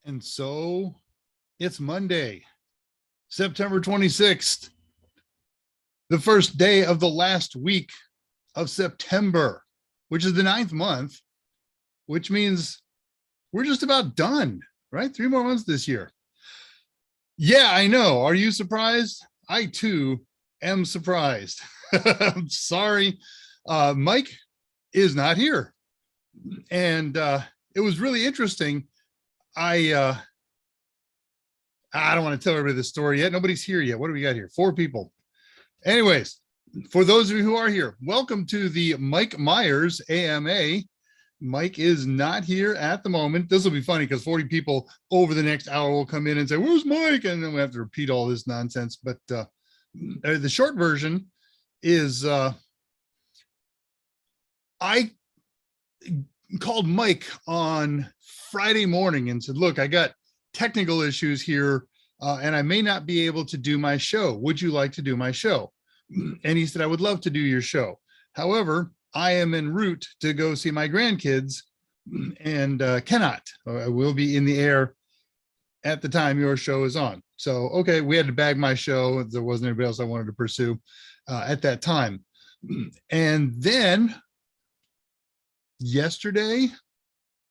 And so it's Monday, September 26th, the first day of the last week of September, which is the 9th month, which means we're just about done, right? 3 more months this year. Yeah, I know. Are you surprised? I too am surprised. I'm sorry. Mike is not here. And it was really interesting. I don't want to tell everybody the story yet. Nobody's here yet. What do we got here? 4 people. Anyways, for those of you who are here, welcome to the Mike Meyers AMA. Mike is not here at the moment. This will be funny because 40 people over the next hour will come in and say, "Where's Mike?" And then we have to repeat all this nonsense. But the short version is I called Mike on Friday morning and said, "Look, I got technical issues here and I may not be able to do my show. Would you like to do my show?" And he said, "I would love to do your show. However, I am en route to go see my grandkids and cannot. I will be in the air at the time your show is on." So, okay, we had to bag my show. There wasn't anybody else I wanted to pursue at that time. And then yesterday,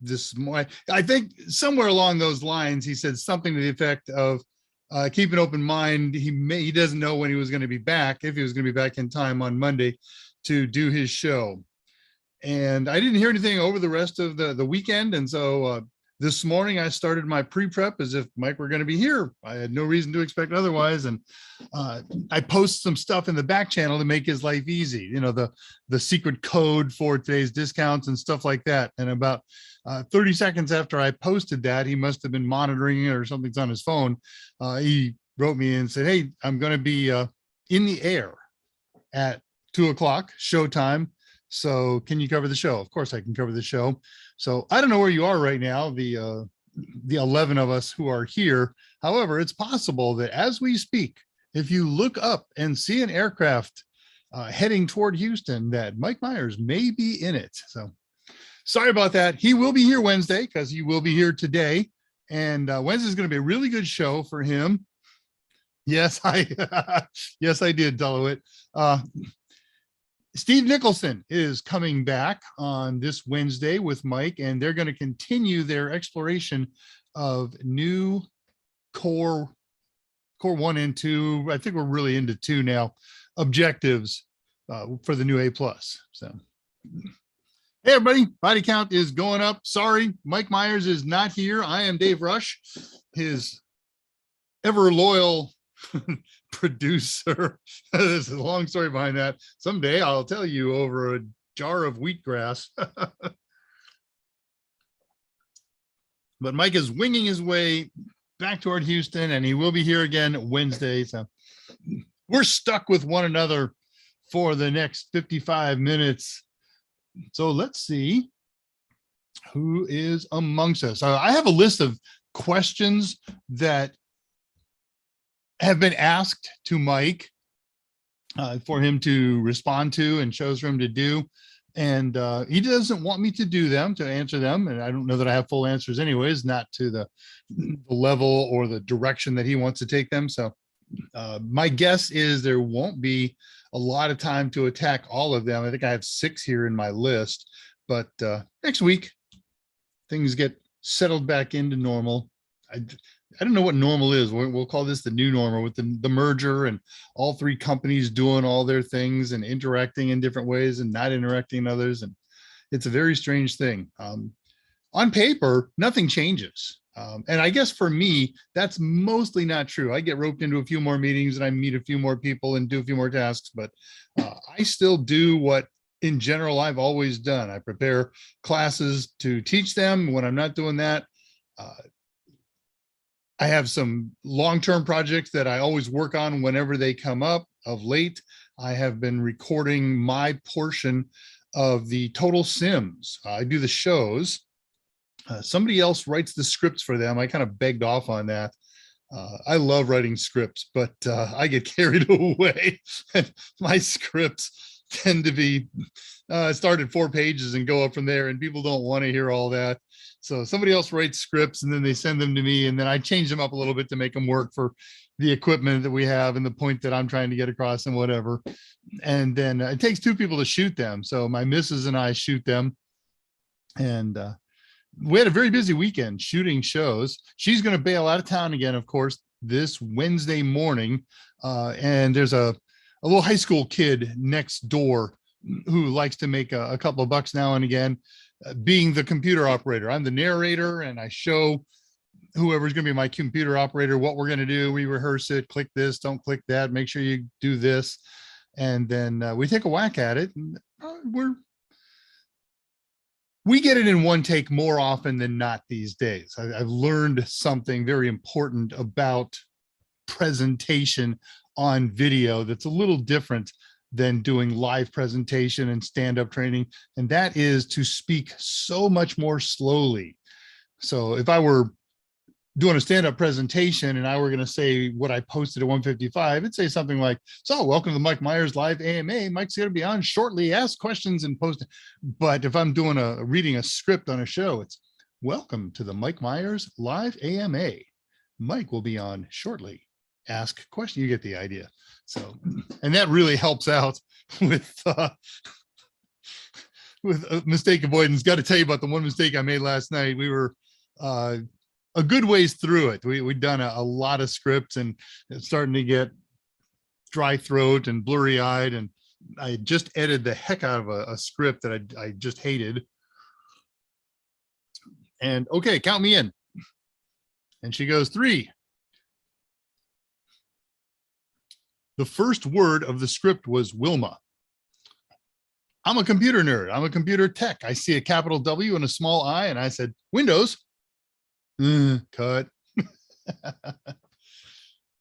this morning, I think somewhere along those lines, he said something to the effect of keep an open mind. He doesn't know when he was going to be back, if he was going to be back in time on Monday to do his show. And I didn't hear anything over the rest of the weekend. And so this morning I started my pre-prep as if Mike were going to be here. I had no reason to expect otherwise. And I post some stuff in the back channel to make his life easy. You know, the secret code for today's discounts and stuff like that. And about 30 seconds after I posted that, he must have been monitoring it or something's on his phone. He wrote me and said, "Hey, I'm going to be in the air at 2 o'clock showtime. So can you cover the show?" Of course I can cover the show. So I don't know where you are right now, the 11 of us who are here. However, it's possible that as we speak, if you look up and see an aircraft heading toward Houston, that Mike Meyers may be in it. So sorry about that. He will be here Wednesday because he will be here today. And Wednesday is going to be a really good show for him. Yes, yes, I did, Delaware. Steve Nicholson is coming back on this Wednesday with Mike, and they're going to continue their exploration of new core 1 and 2. I think we're really into 2 now, objectives for the new A+. So, hey, everybody, body count is going up. Sorry, Mike Meyers is not here. I am Dave Rush, his ever loyal producer. There's a long story behind that. Someday I'll tell you over a jar of wheatgrass. But Mike is winging his way back toward Houston, and he will be here again Wednesday. So we're stuck with one another for the next 55 minutes. So let's see who is amongst us. I have a list of questions that have been asked to Mike for him to respond to and shows for him to do. And he doesn't want me to do them, to answer them. And I don't know that I have full answers anyways, not to the level or the direction that he wants to take them. So my guess is there won't be a lot of time to attack all of them. I think I have 6 here in my list, but next week things get settled back into normal. I don't know what normal is. We'll call this the new normal with the merger and all 3 companies doing all their things and interacting in different ways and not interacting in others. And it's a very strange thing. On paper, nothing changes. And I guess for me, that's mostly not true. I get roped into a few more meetings and I meet a few more people and do a few more tasks, but I still do what in general I've always done. I prepare classes to teach them. When I'm not doing that, I have some long-term projects that I always work on whenever they come up. Of late, I have been recording my portion of the Total Sims. I do the shows. Somebody else writes the scripts for them. I kind of begged off on that. I love writing scripts, but I get carried away. My scripts tend to be start at 4 pages and go up from there, and people don't want to hear all that. So somebody else writes scripts and then they send them to me, and then I change them up a little bit to make them work for the equipment that we have and the point that I'm trying to get across and whatever. And then it takes 2 people to shoot them. So my missus and I shoot them. And we had a very busy weekend shooting shows. She's going to bail out of town again, of course, this Wednesday morning. And there's a little high school kid next door who likes to make a couple of bucks now and again, being the computer operator. I'm the narrator, and I show whoever's going to be my computer operator what we're going to do. We rehearse it, click this, don't click that, make sure you do this. And then we take a whack at it. And we get it in one take more often than not these days. I've learned something very important about presentation on video that's a little different than doing live presentation and stand-up training. And that is to speak so much more slowly. So if I were doing a stand-up presentation and I were going to say what I posted at 1:55, it'd say something like, so welcome to the Mike Meyers live AMA. Mike's going to be on shortly. Ask questions and post. But if I'm doing reading a script on a show, it's welcome to the Mike Meyers live AMA. Mike will be on shortly. Ask question. You get the idea. So, and that really helps out with mistake avoidance. Got to tell you about the one mistake I made last night. We were a good ways through it. We'd done a lot of scripts, and it's starting to get dry throat and blurry eyed. And I just edited the heck out of a script that I just hated. And okay, count me in. And she goes, 3. The first word of the script was Wilma. I'm a computer nerd. I'm a computer tech. I see a capital W and a small I, and I said, Windows. Cut.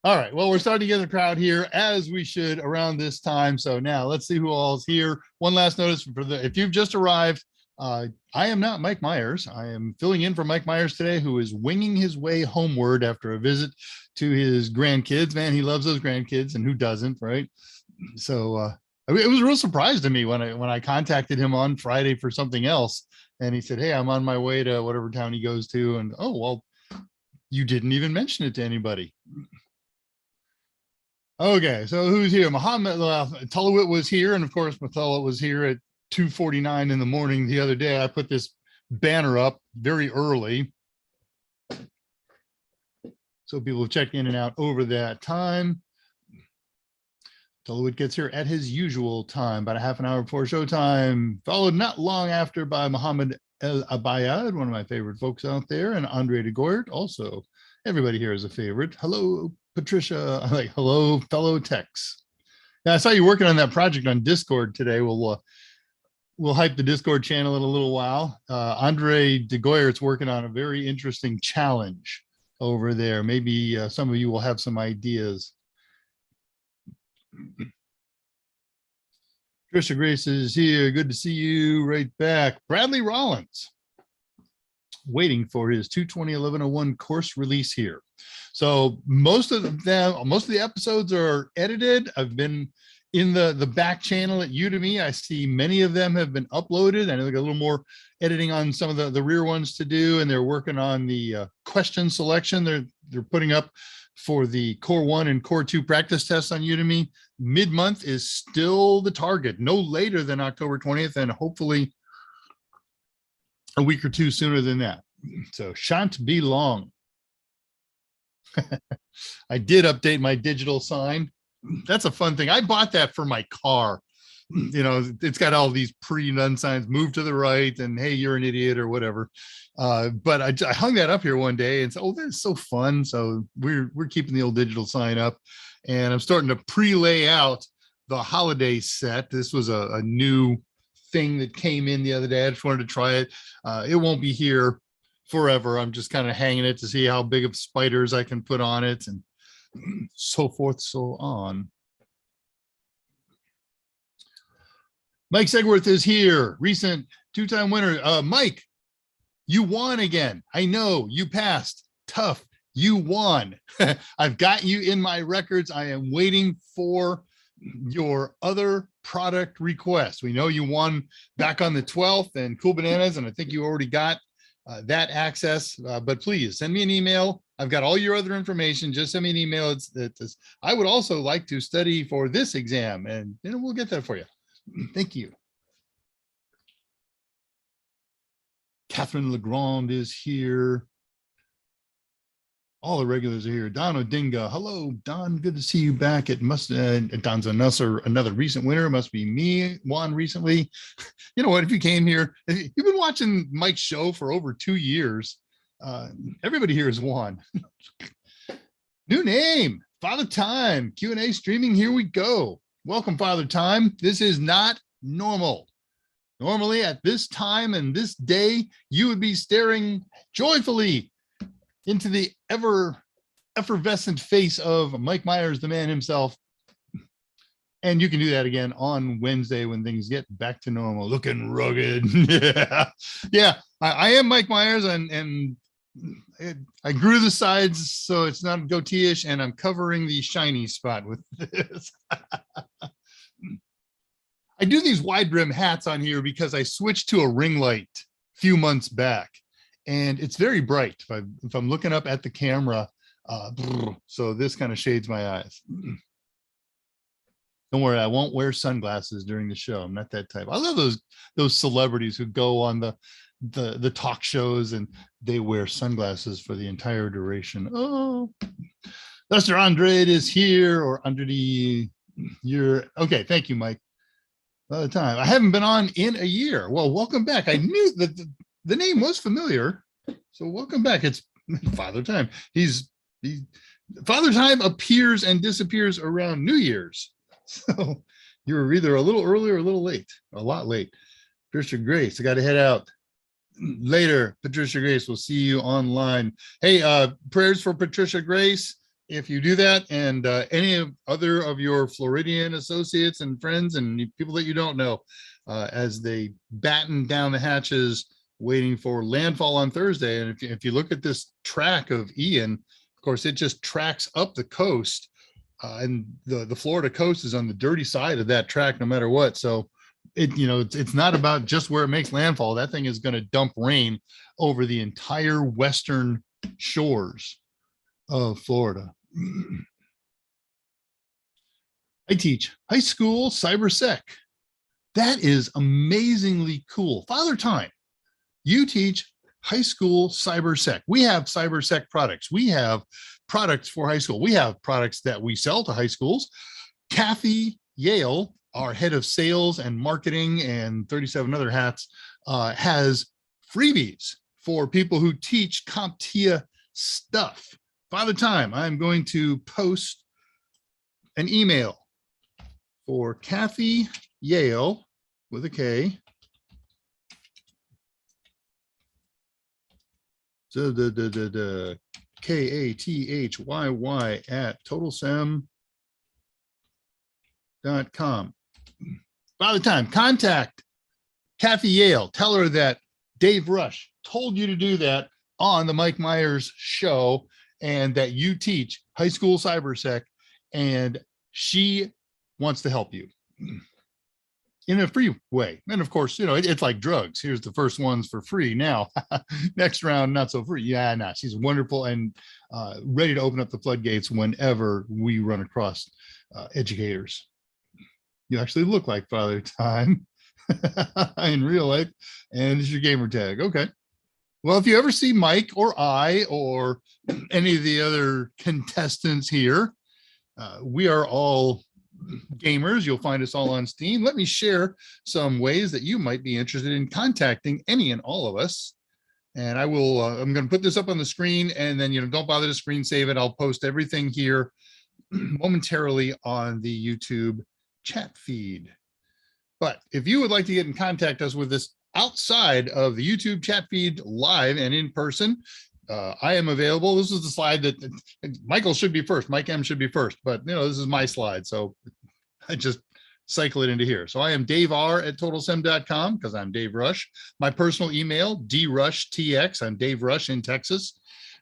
All right. Well, we're starting to get the crowd here, as we should around this time. So now let's see who all's here. One last notice if you've just arrived, I am not Mike Meyers. I am filling in for Mike Meyers today, who is winging his way homeward after a visit to his grandkids. Man, he loves those grandkids, and who doesn't, right? So it was a real surprise to me when I contacted him on Friday for something else, and he said, hey, I'm on my way to whatever town he goes to. And oh, well, you didn't even mention it to anybody. Okay, so who's here? Muhammad Tulawit was here, and of course, Mathula was here at 2:49 in the morning the other day. I put this banner up very early, so people have checked in and out over that time. Tulawit gets here at his usual time, about a half an hour before showtime, followed not long after by Muhammad El Abayad, one of my favorite folks out there, and Andre de Goyert. Also, everybody here is a favorite. Hello, Patricia. Like, hello, fellow techs. Now, I saw you working on that project on Discord today. We'll hype the Discord channel in a little while. Andre de Goyert's working on a very interesting challenge over there. Maybe some of you will have some ideas. Trisha Grace is here. Good to see you right back. Bradley Rollins, waiting for his 2/20/11/01 course release here. So most of the episodes are edited. I've been in the back channel at Udemy. I see many of them have been uploaded. I know they got a little more editing on some of the rear ones to do, and they're working on the question selection. They're putting up for the Core 1 and Core 2 practice tests on Udemy. Mid-month is still the target, no later than October 20th, and hopefully a week or two sooner than that. So shan't be long. I did update my digital sign. That's a fun thing. I bought that for my car. You know, it's got all these pre-done signs, move to the right, and hey, you're an idiot or whatever. But I hung that up here one day and said, oh, that's so fun. So we're keeping the old digital sign up, and I'm starting to pre-lay out the holiday set. This was a new thing that came in the other day. I just wanted to try it. It won't be here forever. I'm just kind of hanging it to see how big of spiders I can put on it, and so forth, so on. Mike Segworth is here, recent 2-time winner. Mike, you won again. I know you passed. Tough. You won. I've got you in my records. I am waiting for your other product requests. We know you won back on the 12th and Cool Bananas, and I think you already got that access, but please send me an email. I've got all your other information. Just send me an email. It's I would also like to study for this exam, and we'll get that for you. Thank you. Catherine Legrand is here. All the regulars are here. Don Odinga. Hello, Don. Good to see you back. It must, Don's another recent winner. It must be me, Juan, recently. You know what? If you came here, if you've been watching Mike's show for over 2 years. Everybody here is Juan. New name, Father Time, Q&A streaming. Here we go. Welcome, Father Time. This is not normal. Normally at this time and this day, you would be staring joyfully into the ever effervescent face of Mike Meyers, the man himself. And you can do that again on Wednesday when things get back to normal, looking rugged. Yeah. I am Mike Meyers, and I grew the sides so it's not goatee-ish, and I'm covering the shiny spot with this. I do these wide brim hats on here because I switched to a ring light a few months back. And it's very bright if I'm looking up at the camera. So this kind of shades my eyes. Don't worry, I won't wear sunglasses during the show. I'm not that type. I love those celebrities who go on the talk shows and they wear sunglasses for the entire duration. Oh, Lester Andrade is here, or under the okay. Thank you, Mike. By the time I haven't been on in a year. Well, welcome back. I knew that the name was familiar, so welcome back. It's Father Time. Father Time appears and disappears around New Year's. So you were either a little early or a little late, a lot late. Patricia Grace, I got to head out later. Patricia Grace, we'll see you online. Hey, prayers for Patricia Grace. If you do that, and any other of your Floridian associates and friends and people that you don't know, as they batten down the hatches, waiting for landfall on Thursday. And if you look at this track of Ian, of course, it just tracks up the coast, and the Florida coast is on the dirty side of that track, no matter what. So it's not about just where it makes landfall. That thing is going to dump rain over the entire western shores of Florida. I teach high school cybersec. That is amazingly cool. Father Time, you teach high school cybersec. We have cybersec products. We have products for high school. We have products that we sell to high schools. Kathy Yale, our head of sales and marketing and 37 other hats, has freebies for people who teach CompTIA stuff. Father Time, I'm going to post an email for Kathy Yale with a K. So the KATHYY at totalsem.com. Father Time, contact Kathy Yale. Tell her that Dave Rush told you to do that on the Mike Meyers show, and that you teach high school cybersec, and she wants to help you in a free way. And of course, it's like drugs. Here's the first ones for free. Now, next round, not so free. Yeah, no, she's wonderful and ready to open up the floodgates whenever we run across educators. You actually look like Father Time in real life, and it's your gamer tag. Okay. Well, if you ever see Mike or I or any of the other contestants here, we are all gamers. You'll find us all on Steam. Let me share some ways that you might be interested in contacting any and all of us. And I will, I'm going to put this up on the screen, and then, don't bother to screen save it. I'll post everything here momentarily on the YouTube chat feed. But if you would like to get in contact us with this outside of the YouTube chat feed, live and in person, I am available. This is the slide that Michael should be first. Mike M should be first, but this is my slide. So I just cycle it into here. So I am Dave R at totalsem.com because I'm Dave Rush. My personal email, drushtx, I'm Dave Rush in Texas,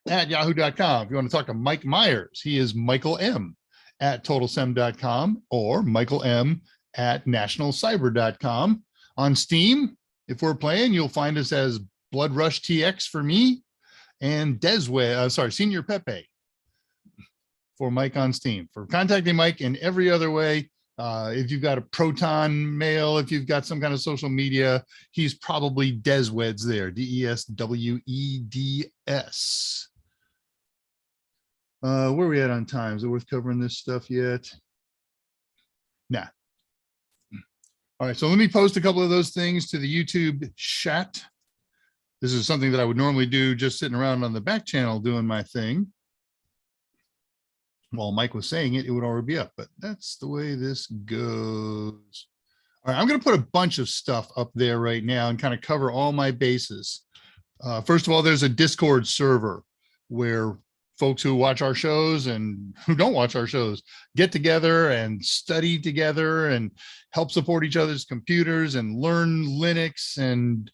at yahoo.com. If you want to talk to Mike Meyers, he is Michael M at totalsem.com, or Michael M at nationalcyber.com. On Steam, if we're playing, you'll find us as Blood Rush TX for me and Senior Pepe for Mike on Steam. For contacting Mike in every other way, if you've got a Proton mail, if you've got some kind of social media, he's probably Desweds there, DESWEDS. Where are we at on time? Is it worth covering this stuff yet? Nah. All right, so let me post a couple of those things to the YouTube chat. This is something that I would normally do just sitting around on the back channel doing my thing. While Mike was saying it, it would already be up, but that's the way this goes. All right, I'm going to put a bunch of stuff up there right now and kind of cover all my bases. First of all, there's a Discord server where folks who watch our shows and who don't watch our shows get together and study together and help support each other's computers and learn Linux and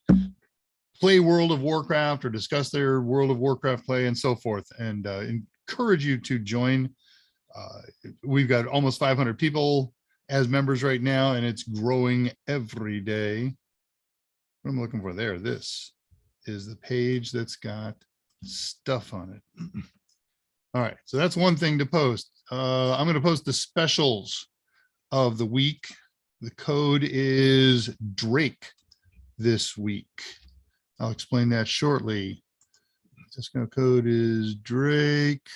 play World of Warcraft or discuss their World of Warcraft play and so forth. And encourage you to join. We've got almost 500 people as members right now, and it's growing every day. What I'm looking for there, this is the page that's got stuff on it. All right, so that's one thing to post. I'm going to post the specials of the week. The code is Drake this week. I'll explain that shortly. Discount code is Drake.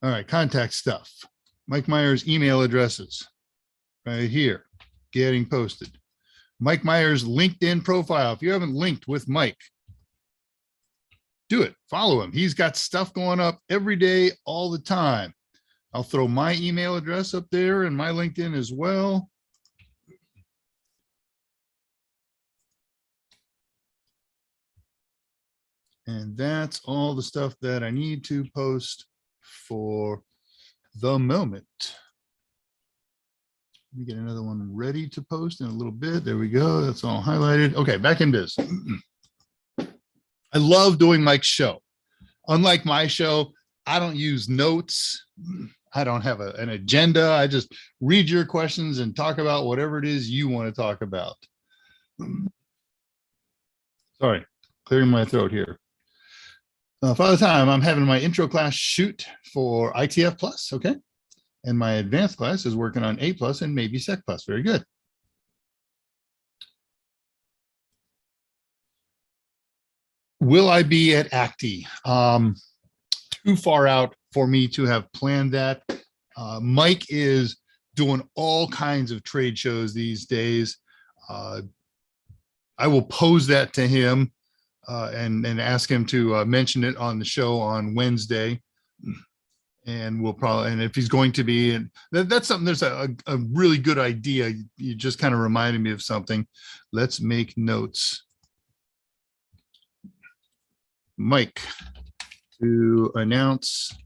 All right, contact stuff. Mike Meyers' email addresses right here, getting posted. Mike Meyers' LinkedIn profile. If you haven't linked with Mike, do it. Follow him. He's got stuff going up every day, all the time. I'll throw my email address up there and my LinkedIn as well. And that's all the stuff that I need to post for the moment. Let me get another one ready to post in a little bit. There we go. That's all highlighted. Okay, back in biz. I love doing Mike's show. Unlike my show, I don't use notes. I don't have an agenda. I just read your questions and talk about whatever it is you want to talk about. Sorry, clearing my throat here. Father Time, I'm having my intro class shoot for ITF Plus, okay? And my advanced class is working on A Plus and maybe Sec Plus. Very good. Will I be at ACTI? Too far out for me to have planned that. Mike is doing all kinds of trade shows these days. I will pose that to him and ask him to mention it on the show on Wednesday. And we'll probably, and if he's going to be, and that's something, there's a really good idea. You just kind of reminded me of something. Let's make notes. Mike to announce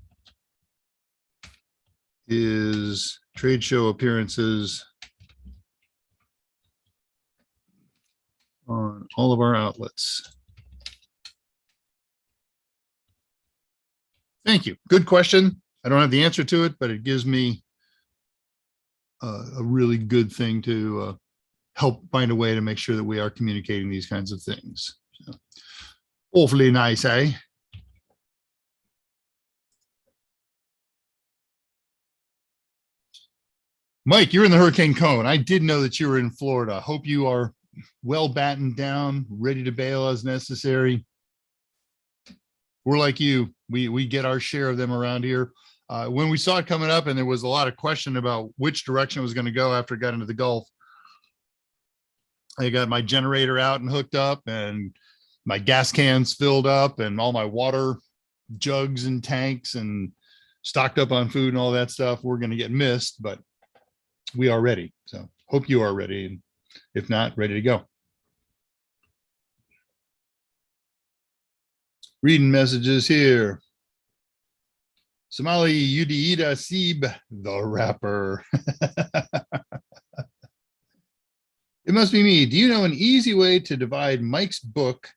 his trade show appearances on all of our outlets. Thank you. Good question. I don't have the answer to it, but it gives me a really good thing to help find a way to make sure that we are communicating these kinds of things. So, awfully nice, eh? Mike, you're in the hurricane cone. I did know that you were in Florida. Hope you are well battened down, ready to bail as necessary. We're like you. We get our share of them around here. When we saw it coming up and there was a lot of question about which direction it was going to go after it got into the Gulf, I got my generator out and hooked up and my gas cans filled up and all my water jugs and tanks and stocked up on food and all that stuff. We're going to get missed, but we are ready. So hope you are ready. And if not, ready to go. Reading messages here. Somali Udiida Sib, the rapper. It must be me. Do you know an easy way to divide Mike's book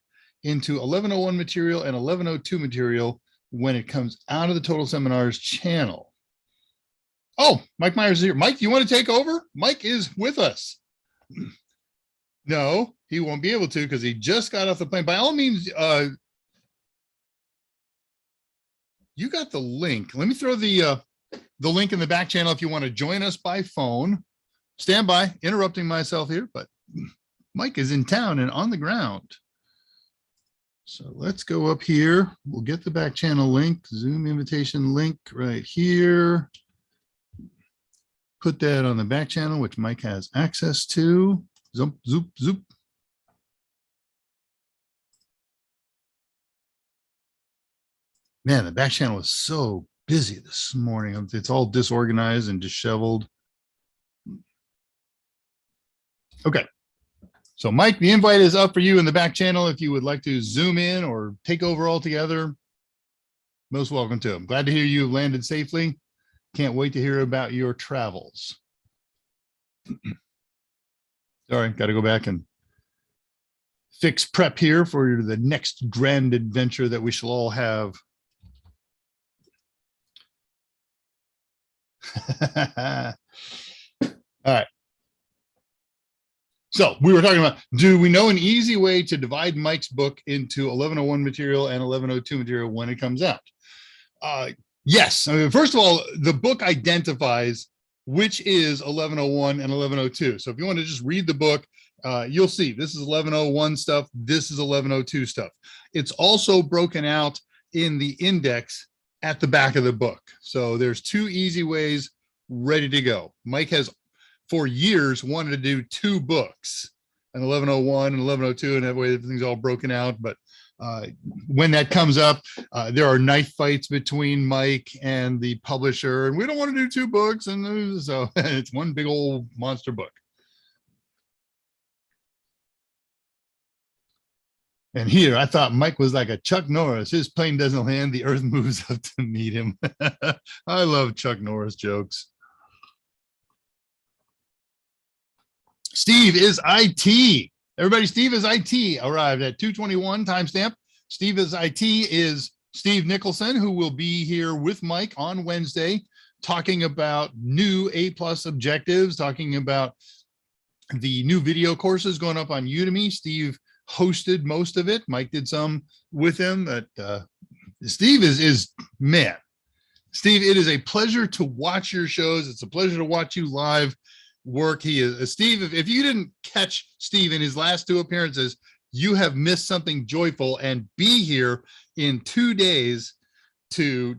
into 1101 material and 1102 material when it comes out of the Total Seminars channel? Oh, Mike Meyers is here. Mike, you want to take over? Mike is with us. No, he won't be able to because he just got off the plane. By all means, you got the link. Let me throw the link in the back channel if you want to join us by phone. Stand by, interrupting myself here, but Mike is in town and on the ground. So let's go up here. We'll get the back channel link, Zoom invitation link right here. Put that on the back channel, which Mike has access to. Zoop, zoop, zoop. Man, the back channel is so busy this morning. It's all disorganized and disheveled. Okay. So Mike, the invite is up for you in the back channel. If you would like to zoom in or take over altogether, most welcome to. I'm glad to hear you landed safely. Can't wait to hear about your travels. Sorry, got to go back and fix prep here for the next grand adventure that we shall all have. All right. So we were talking about, do we know an easy way to divide Mike's book into 1101 material and 1102 material when it comes out? Yes. I mean, first of all, the book identifies which is 1101 and 1102. So if you want to just read the book, you'll see this is 1101 stuff. This is 1102 stuff. It's also broken out in the index at the back of the book. So there's two easy ways ready to go. Mike has for years wanted to do two books, an 1101 and 1102, and that way everything's all broken out. But when that comes up, there are knife fights between Mike and the publisher, and we don't want to do two books, and so it's one big old monster book. And here, I thought Mike was like a Chuck Norris. His plane doesn't land, the earth moves up to meet him. I love Chuck Norris jokes. Steve is IT. Everybody, Steve is IT arrived at 2:21 timestamp. Steve is IT is Steve Nicholson, who will be here with Mike on Wednesday, talking about new A+ objectives, talking about the new video courses going up on Udemy. Steve hosted most of it. Mike did some with him. That Steve is man. Steve, it is a pleasure to watch your shows. It's a pleasure to watch you live work. He is Steve. If you didn't catch Steve in his last two appearances, you have missed something joyful. And be here in 2 days to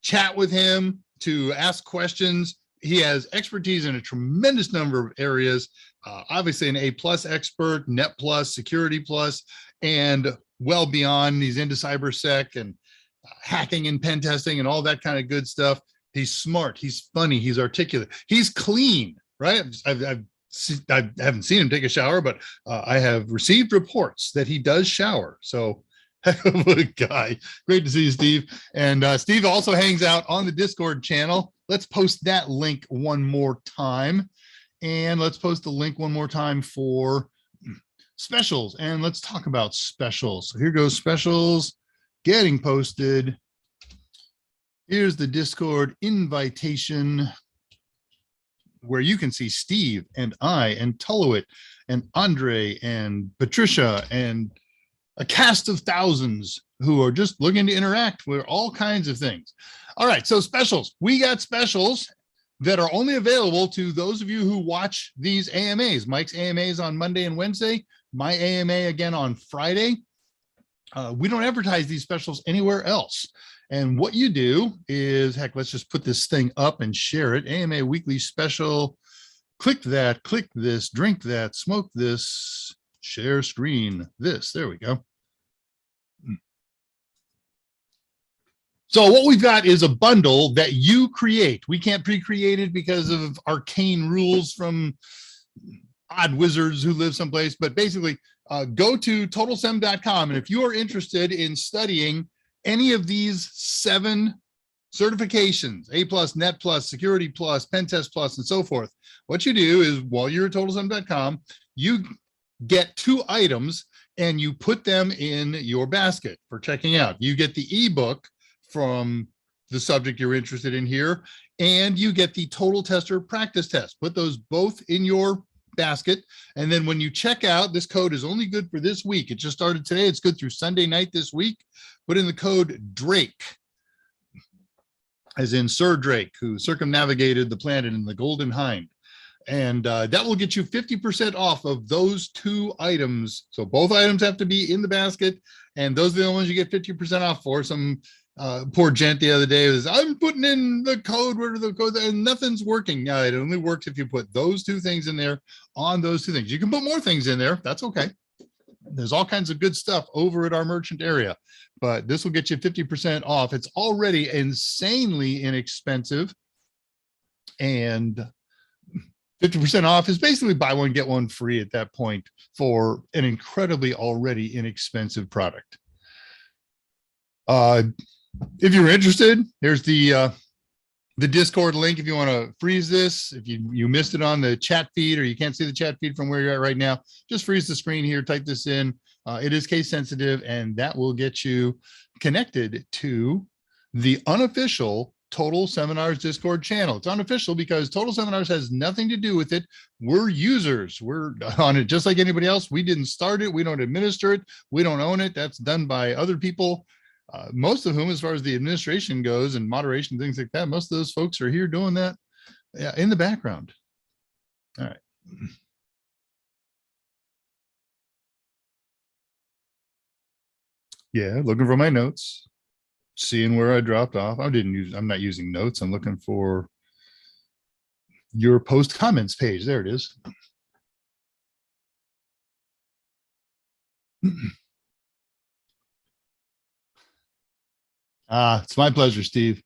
chat with him, to ask questions. He has expertise in a tremendous number of areas. Obviously an A+ expert, Net Plus, Security Plus, and well beyond. He's into cybersec and hacking and pen testing and all that kind of good stuff. He's smart. He's funny. He's articulate. He's clean. Right? I haven't seen him take a shower, but I have received reports that he does shower. So heck of a guy. Great to see you, Steve. And Steve also hangs out on the Discord channel. Let's post that link one more time. And let's post the link one more time for specials. And let's talk about specials. So here goes specials getting posted. Here's the Discord invitation, where you can see Steve and I and Tullowit and Andre and Patricia and a cast of thousands who are just looking to interact with all kinds of things. All right, so specials. We got specials that are only available to those of you who watch these AMAs. Mike's AMAs on Monday and Wednesday, my AMA again on Friday. We don't advertise these specials anywhere else. And what you do is, heck, let's just put this thing up and share it. AMA Weekly Special. Click that, click this, drink that, smoke this, share screen this. There we go. So what we've got is a bundle that you create. We can't pre-create it because of arcane rules from odd wizards who live someplace. But basically, go to totalsem.com. And if you are interested in studying any of these 7 certifications, A+, Net Plus, Security Plus, Pen Test Plus, and so forth, what you do is, while you're at totalsem.com, you get 2 items and you put them in your basket for checking out. You get the ebook from the subject you're interested in here, and you get the total tester practice test. Put those both in your basket. And then when you check out, this code is only good for this week. It just started today. It's good through Sunday night this week. Put in the code Drake, as in Sir Drake, who circumnavigated the planet in the Golden Hind. And that will get you 50% off of those two items. So both items have to be in the basket, and those are the only ones you get 50% off for. Some poor gent the other day was, I'm putting in the code, where are the codes? And nothing's working. Yeah, it only works if you put those two things in there on those two things. You can put more things in there. That's okay. There's all kinds of good stuff over at our merchant area, but this will get you 50% off. It's already insanely inexpensive, and 50% off is basically buy one, get one free at that point for an incredibly already inexpensive product. If you're interested, here's the Discord link. If you want to freeze this, if you missed it on the chat feed, or you can't see the chat feed from where you're at right now, just freeze the screen here, type this in. It is case sensitive, and that will get you connected to the unofficial Total Seminars Discord channel. It's unofficial because Total Seminars has nothing to do with it. We're users. We're on it just like anybody else. We didn't start it. We don't administer it. We don't own it. That's done by other people. Most of whom, as far as the administration goes and moderation, things like that, most of those folks are here doing that in the background. All right. Yeah, looking for my notes, seeing where I dropped off. I'm not using notes. I'm looking for your post comments page. There it is. It's my pleasure, Steve.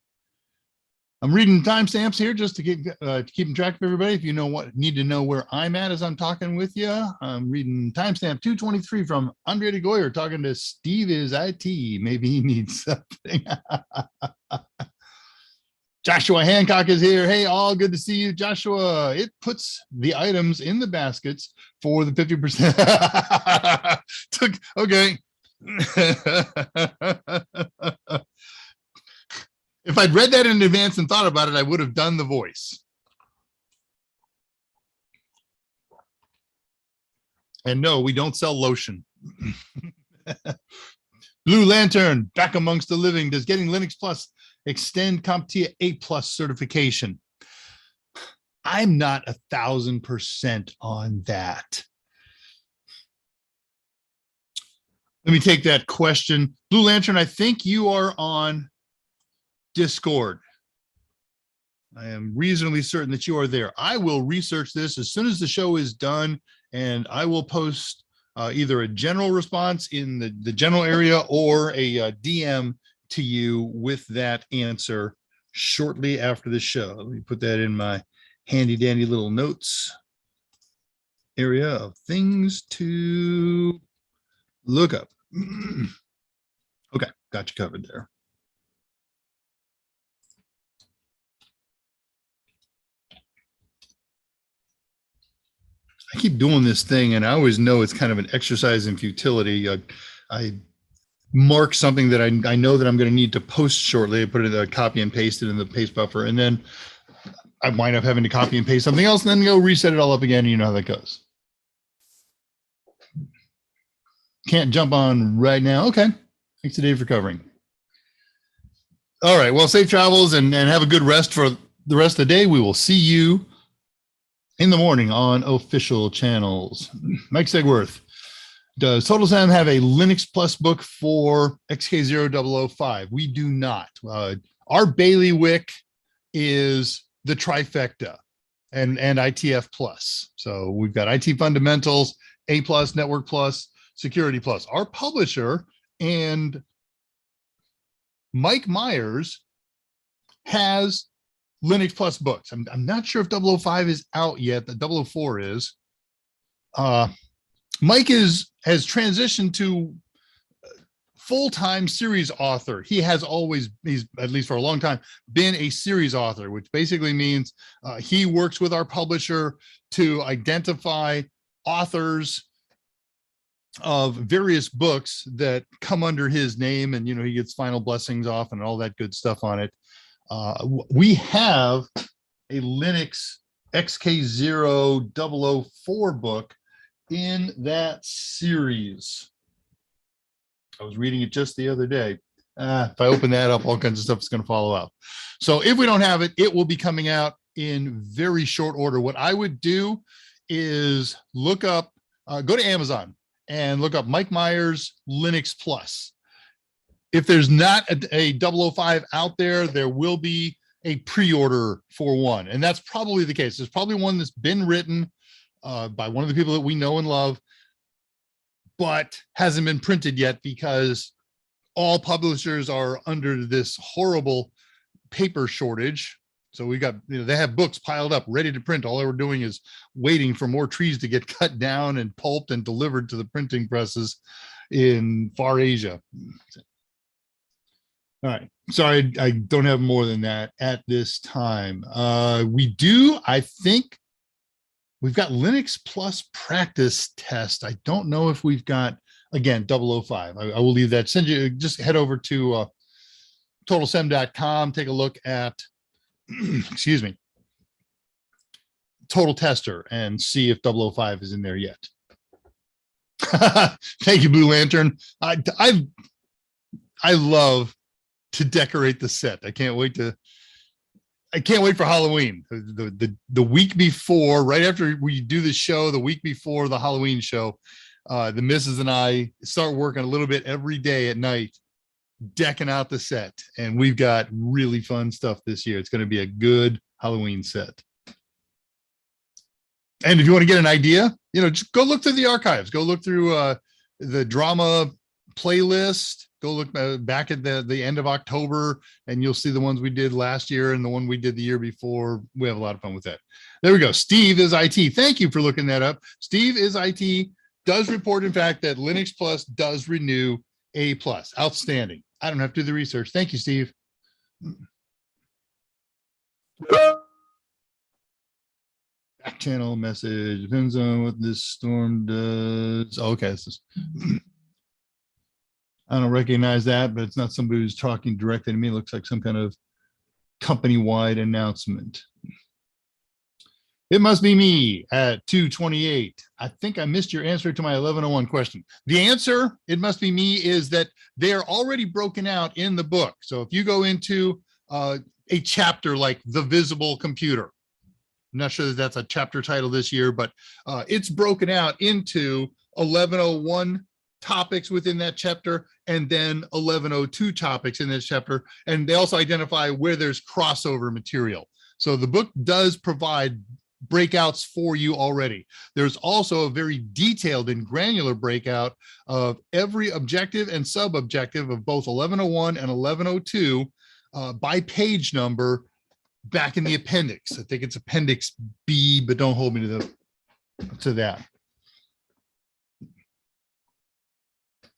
I'm reading timestamps here just to keep track of everybody. If you need to know where I'm at as I'm talking with you, I'm reading timestamp 223 from Andre de Goyer talking to Steve is IT. Maybe he needs something. Joshua Hancock is here. Hey, all, good to see you, Joshua. It puts the items in the baskets for the 50%. Okay. If I'd read that in advance and thought about it, I would have done the voice. And no, we don't sell lotion. Blue Lantern, back amongst the living. Does getting Linux Plus extend CompTIA A+ certification? I'm not 1,000% on that. Let me take that question. Blue Lantern, I think you are on Discord. I am reasonably certain that you are there. I will research this as soon as the show is done, and I will post either a general response in the general area or a DM to you with that answer shortly after the show. Let me put that in my handy dandy little notes area of things to look up. Okay, got you covered there. I keep doing this thing, and I always know it's kind of an exercise in futility. I mark something that I know that I'm going to need to post shortly. I put it in a copy and paste it in the paste buffer, and then I wind up having to copy and paste something else, and then go reset it all up again. And you know how that goes. Can't jump on right now. Okay. Thanks today for covering. All right. Well, safe travels and have a good rest for the rest of the day. We will see you in the morning on official channels. Mike Segworth, does TotalSam have a Linux Plus book for XK0005? We do not. Our bailiwick is the trifecta and ITF Plus. So we've got IT Fundamentals, A+, Network Plus, Security Plus. Our publisher and Mike Meyers has Linux Plus books. I'm not sure if 005 is out yet. The 004 is. Mike has transitioned to full-time series author. He's at least for a long time been a series author, which basically means he works with our publisher to identify authors of various books that come under his name, and he gets final blessings off and all that good stuff on it. We have a Linux XK0004 book in that series. I was reading it just the other day. If I open that up, all kinds of stuff is going to follow up. So if we don't have it, it will be coming out in very short order. What I would do is look up, go to Amazon and look up Mike Meyers Linux Plus. If there's not a 005 out there, there will be a pre-order for one. And that's probably the case. There's probably one that's been written by one of the people that we know and love, but hasn't been printed yet because all publishers are under this horrible paper shortage. So we got, they have books piled up, ready to print. All they were doing is waiting for more trees to get cut down and pulped and delivered to the printing presses in far Asia. All right. Sorry, I don't have more than that at this time. We do, I think, we've got Linux Plus practice test. I don't know if we've got, again, 005. I will leave that. Just head over to totalsem.com, take a look at, excuse me, Total Tester, and see if 005 is in there yet. Thank you, Blue Lantern. I love to decorate the set. I can't wait for Halloween. The week before, right after we do the show, the week before the Halloween show, the missus and I start working a little bit every day at night, decking out the set. And we've got really fun stuff this year. It's going to be a good Halloween set. And if you want to get an idea, just go look through the archives, go look through the drama playlist, go look back at the end of October, and you'll see the ones we did last year and the one we did the year before. We have a lot of fun with that. There we go. Steve is IT. Thank you for looking that up. Steve is IT does report, in fact, that Linux Plus does renew A+. Outstanding. I don't have to do the research. Thank you, Steve. Back channel message. Depends on what this storm does. Oh, okay. This is, I don't recognize that, but it's not somebody who's talking directly to me. It looks like some kind of company-wide announcement. It must be me at 2:28. I think I missed your answer to my 1101 question. The answer, it must be me, is that they're already broken out in the book. So if you go into a chapter like The Visible Computer, I'm not sure that that's a chapter title this year, but it's broken out into 1101 topics within that chapter, and then 1102 topics in this chapter. And they also identify where there's crossover material. So the book does provide breakouts for you already. There's also a very detailed and granular breakout of every objective and sub-objective of both 1101 and 1102 by page number back in the appendix. I think it's Appendix B, but don't hold me to that.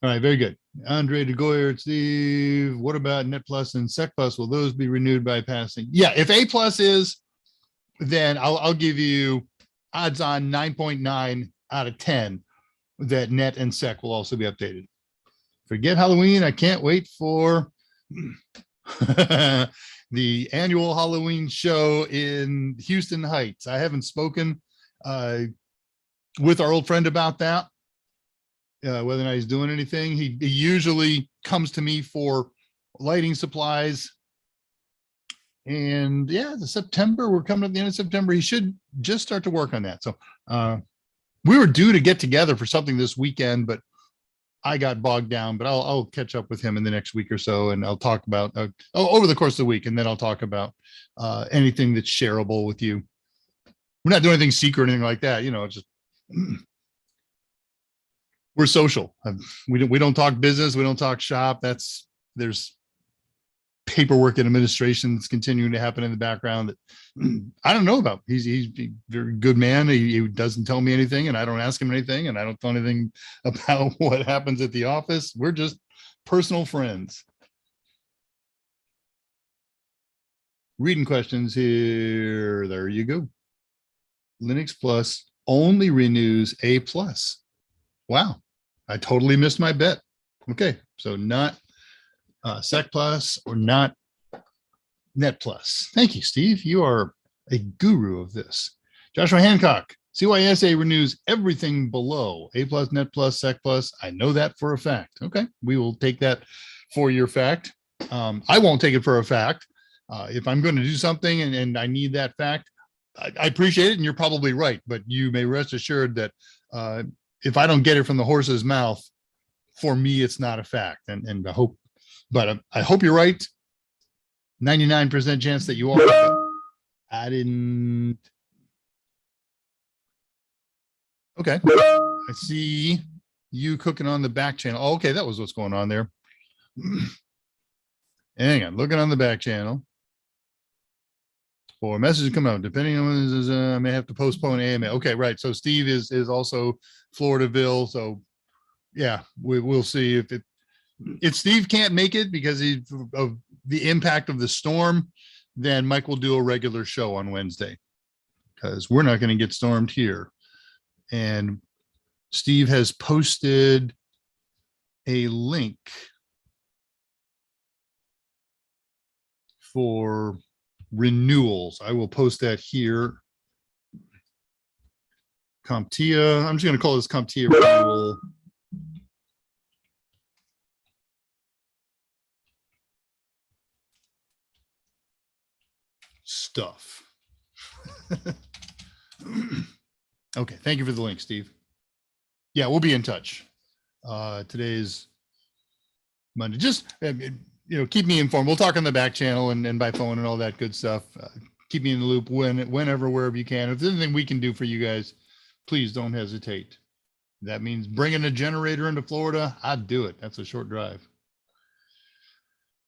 All right, very good. Andre DeGoyer, Steve, what about Net Plus and Sec Plus? Will those be renewed by passing? Yeah, if A Plus is, then I'll give you odds on 9.9 out of 10 that Net and Sec will also be updated. Forget Halloween. I can't wait for the annual Halloween show in Houston Heights. I haven't spoken with our old friend about that. Whether or not he's doing anything. He usually comes to me for lighting supplies. And yeah, September, we're coming at the end of September. He should just start to work on that. So we were due to get together for something this weekend, but I got bogged down. But I'll catch up with him in the next week or so, and I'll talk about over the course of the week, and then I'll talk about anything that's shareable with you. We're not doing anything secret or anything like that. It's just we're social. We don't talk business. We don't talk shop. There's paperwork and administration that's continuing to happen in the background that I don't know about. He's a very good man. He doesn't tell me anything, and I don't ask him anything, and I don't tell anything about what happens at the office. We're just personal friends. Reading questions here. There you go. Linux Plus only renews A+. Wow. I totally missed my bet. Okay, so not Sec Plus or not Net Plus. Thank you, Steve. You are a guru of this. Joshua Hancock, CYSA renews everything below A plus, Net Plus, Sec Plus. I know that for a fact. Okay, we will take that for your fact. I won't take it for a fact. If I'm going to do something and I need that fact, I appreciate it, and you're probably right. But you may rest assured that if I don't get it from the horse's mouth, for me, it's not a fact. And I hope, but I hope you're right. 99% chance that you are. I didn't. Okay. I see you cooking on the back channel. Oh, okay, that was what's going on there. Hang on, looking on the back channel. For messages come out, depending on when this is, I may have to postpone AMA. Okay, right. So Steve is also Floridaville. So yeah, we'll see if Steve can't make it because of the impact of the storm, then Mike will do a regular show on Wednesday because we're not going to get stormed here. And Steve has posted a link for renewals. I will post that here. CompTIA. I'm just going to call this CompTIA renewal. Stuff. Okay, thank you for the link, Steve. Yeah, we'll be in touch. Today's Monday. Just keep me informed. We'll talk on the back channel and by phone and all that good stuff. Keep me in the loop whenever, wherever you can. If there's anything we can do for you guys, please don't hesitate. That means bringing a generator into Florida. I'd do it. That's a short drive.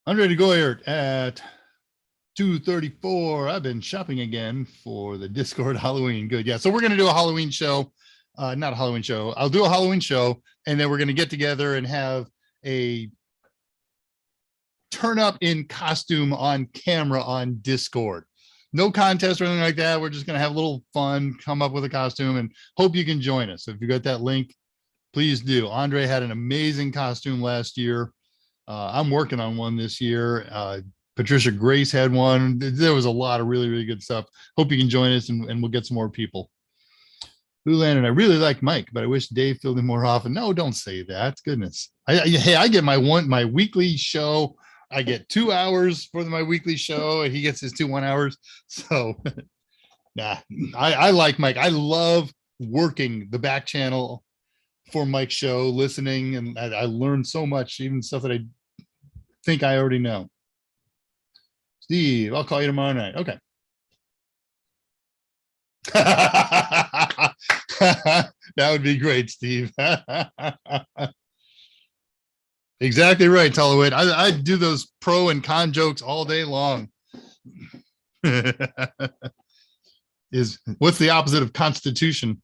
Andre de Goyert at 2:34. I've been shopping again for the Discord Halloween. Good. Yeah. So we're going to do a Halloween show. Not a Halloween show. I'll do a Halloween show, and then we're going to get together and have a turn up in costume on camera on Discord. No contest or anything like that. We're just going to have a little fun, come up with a costume, and hope you can join us. So if you got that link, please do. Andre had an amazing costume last year. I'm working on one this year. Patricia Grace had one. There was a lot of really, really good stuff. Hope you can join us and we'll get some more people. Lulan, and I really like Mike, but I wish Dave filled in more often. No, don't say that. Goodness. Hey, I get my weekly show. I get 2 hours for my weekly show, and he gets his 1 hours. So, nah, I like Mike. I love working the back channel for Mike's show, listening, and I learned so much, even stuff that I think I already know. Steve, I'll call you tomorrow night. Okay. That would be great, Steve. Exactly right, Tullowit. I do those pro and con jokes all day long. What's the opposite of constitution?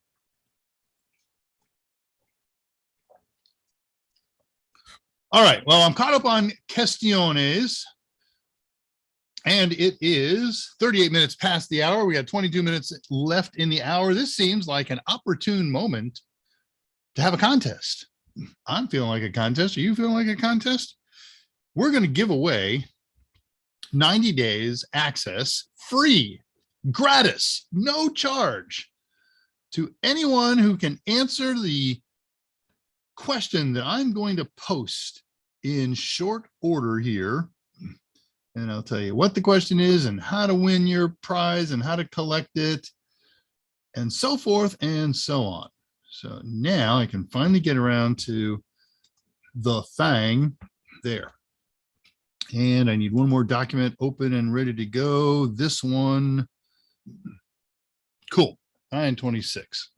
All right. Well, I'm caught up on questiones. And it is 38 minutes past the hour. We got 22 minutes left in the hour. This seems like an opportune moment to have a contest. I'm feeling like a contest. Are you feeling like a contest? We're going to give away 90 days access, free, gratis, no charge, to anyone who can answer the question that I'm going to post in short order here. And I'll tell you what the question is and how to win your prize and how to collect it and so forth and so on. So now I can finally get around to the thing there. And I need one more document open and ready to go. This one. Cool. 926.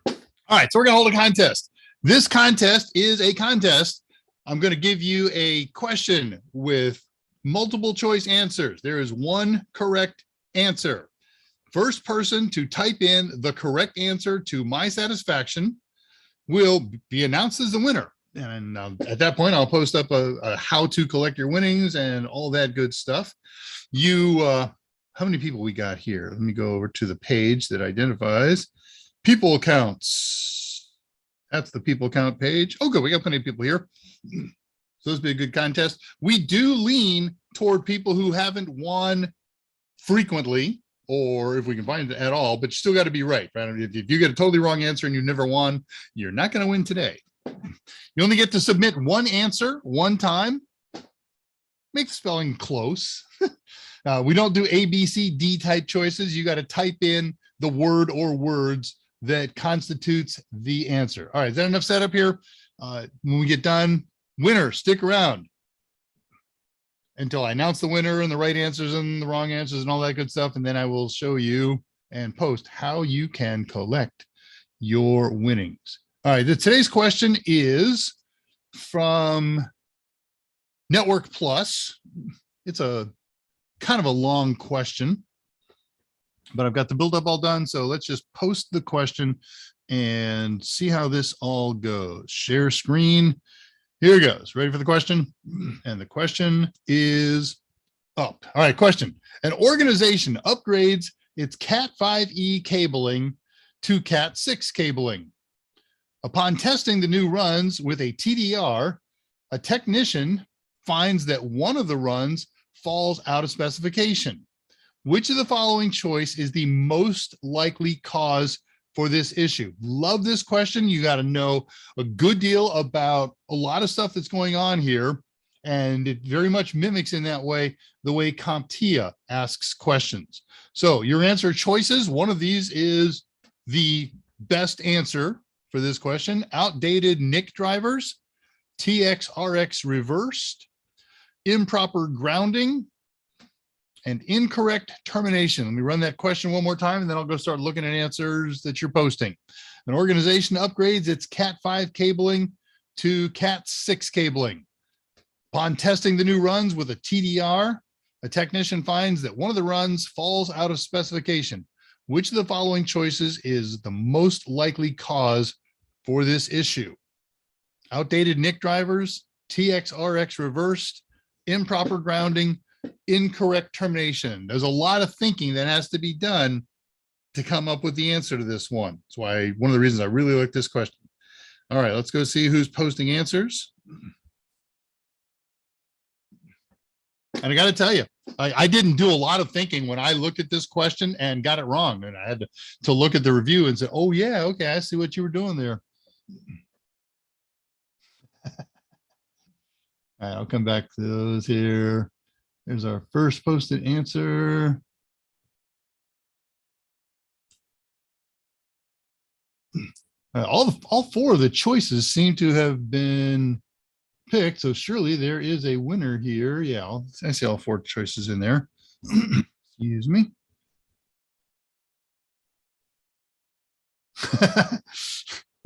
All right. So we're going to hold a contest. This contest is a contest. I'm going to give you a question with multiple choice answers. There is one correct answer. First person to type in the correct answer to my satisfaction will be announced as the winner. And at that point, I'll post up a how to collect your winnings and all that good stuff. How many people we got here? Let me go over to the page that identifies people counts. That's the people count page. Oh, good. We got plenty of people here. So this would be a good contest. We do lean toward people who haven't won frequently, or if we can find it at all, but you still got to be right. If you get a totally wrong answer and you've never won, you're not going to win today. You only get to submit one answer one time. Make the spelling close. We don't do A, B, C, D type choices. You got to type in the word or words that constitutes the answer. All right, is that enough setup here? When we get done, winner, stick around until I announce the winner and the right answers and the wrong answers and all that good stuff. And then I will show you and post how you can collect your winnings. All right, today's question is from Network Plus. It's a kind of a long question, but I've got the build up all done. So let's just post the question and see how this all goes. Share screen. Here it goes. Ready for the question? And the question is up. All right, question. An organization upgrades its Cat5e cabling to Cat6 cabling. Upon testing the new runs with a TDR, a technician finds that one of the runs falls out of specification. Which of the following choice is the most likely cause for this issue? Love this question. You got to know a good deal about a lot of stuff that's going on here. And it very much mimics in that way the way CompTIA asks questions. So your answer choices, one of these is the best answer for this question. Outdated NIC drivers, TXRX reversed, improper grounding, and incorrect termination. Let me run that question one more time, and then I'll go start looking at answers that you're posting. An organization upgrades its Cat5 cabling to Cat6 cabling. Upon testing the new runs with a TDR, a technician finds that one of the runs falls out of specification. Which of the following choices is the most likely cause for this issue? Outdated NIC drivers, TXRX reversed, improper grounding, incorrect termination. There's a lot of thinking that has to be done to come up with the answer to this one. That's why one of the reasons I really like this question. All right, let's go see who's posting answers. And I got to tell you, I didn't do a lot of thinking when I looked at this question and got it wrong. And I had to look at the review and say, oh yeah, okay, I see what you were doing there. All right, I'll come back to those here. There's our first posted answer. All four of the choices seem to have been picked, so surely there is a winner here. Yeah, I see all four choices in there. Excuse me.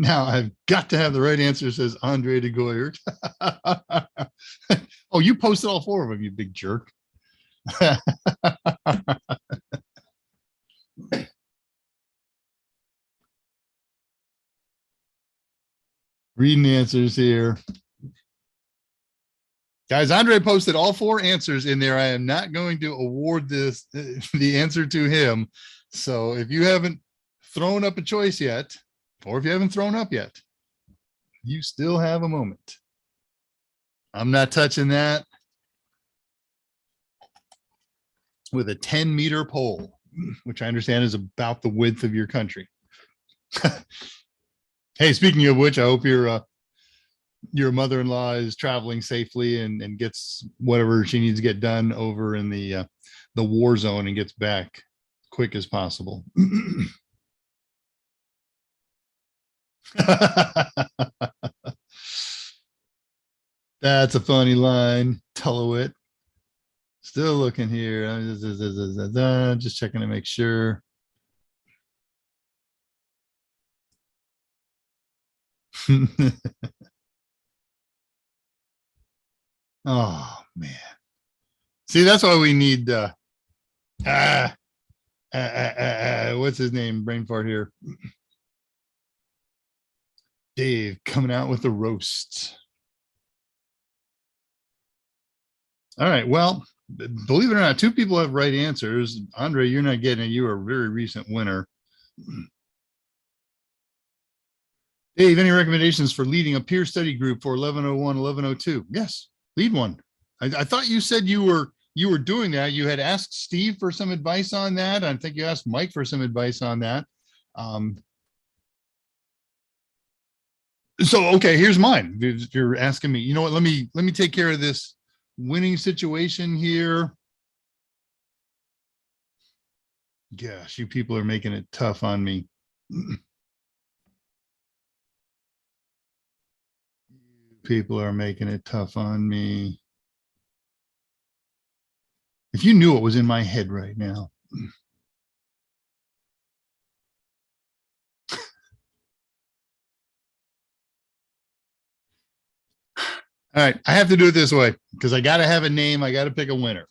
Now I've got to have the right answer, says Andre de Goyert. Oh, you posted all four of them, you big jerk. Reading the answers here. Guys, Andre posted all four answers in there. I am not going to award this the answer to him. So if you haven't thrown up a choice yet, or if you haven't thrown up yet, you still have a moment. I'm not touching that with a 10-meter pole, which I understand is about the width of your country. Hey, speaking of which, I hope your mother-in-law is traveling safely and gets whatever she needs to get done over in the war zone and gets back quick as possible. That's a funny line. Tullowit. Still looking here. Just checking to make sure. Oh man. See, that's why we need what's his name? Brain fart here. Dave coming out with the roast. All right. Well, believe it or not, two people have right answers. Andre, you're not getting it. You are a very recent winner. Dave, any recommendations for leading a peer study group for 1101, 1102? Yes, lead one. I thought you said you were doing that. You had asked Steve for some advice on that. I think you asked Mike for some advice on that. So, okay, here's mine. If you're asking me, you know what, let me take care of this winning situation here. Gosh, you people are making it tough on me. People are making it tough on me. If you knew what was in my head right now. All right, I have to do it this way because I got to have a name. I got to pick a winner.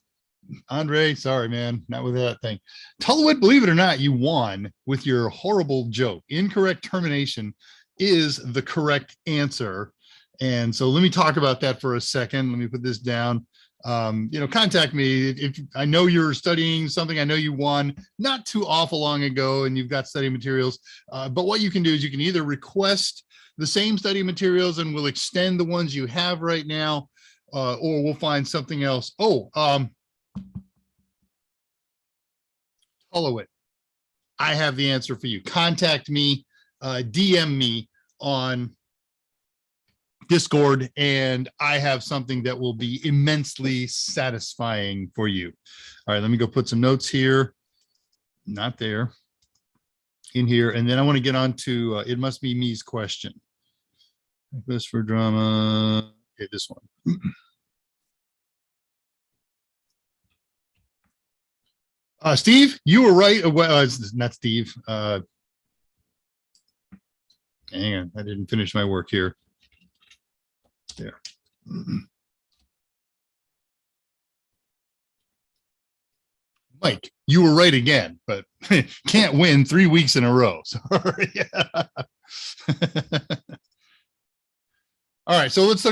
Andre, sorry, man, not with that thing. Tullowit, believe it or not, you won with your horrible joke. Incorrect termination is the correct answer. And so let me talk about that for a second. Let me put this down. Contact me if I know you're studying something. I know you won not too awful long ago and you've got study materials. But what you can do is you can either request the same study materials and we'll extend the ones you have right now, or we'll find something else. Follow it. I have the answer for you. Contact me, DM me on Discord, and I have something that will be immensely satisfying for you. All right, let me go put some notes here. Not there. In here, and then I want to get on to It Must Be Me's question. This for drama. Okay, this one. Steve, you were right. Not Steve. Hang on, I didn't finish my work here. There. Mike, you were right again, but can't win 3 weeks in a row. Sorry. All right, so let's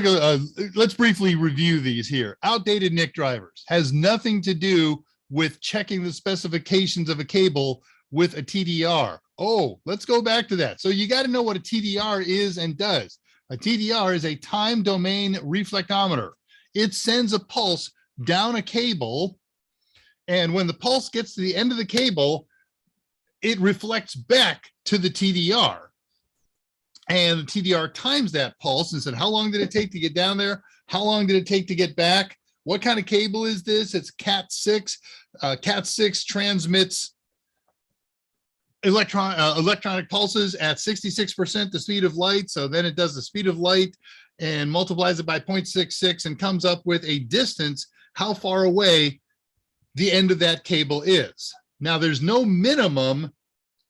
let's briefly review these here. Outdated NIC drivers has nothing to do with checking the specifications of a cable with a TDR. Oh, let's go back to that. So you got to know what a TDR is and does. A TDR is a time domain reflectometer. It sends a pulse down a cable, and when the pulse gets to the end of the cable, it reflects back to the TDR. And the TDR times that pulse and said, how long did it take to get down there? How long did it take to get back? What kind of cable is this? It's Cat6. Cat6 transmits electronic pulses at 66% the speed of light. So then it does the speed of light and multiplies it by 0.66 and comes up with a distance, how far away the end of that cable is. Now there's no minimum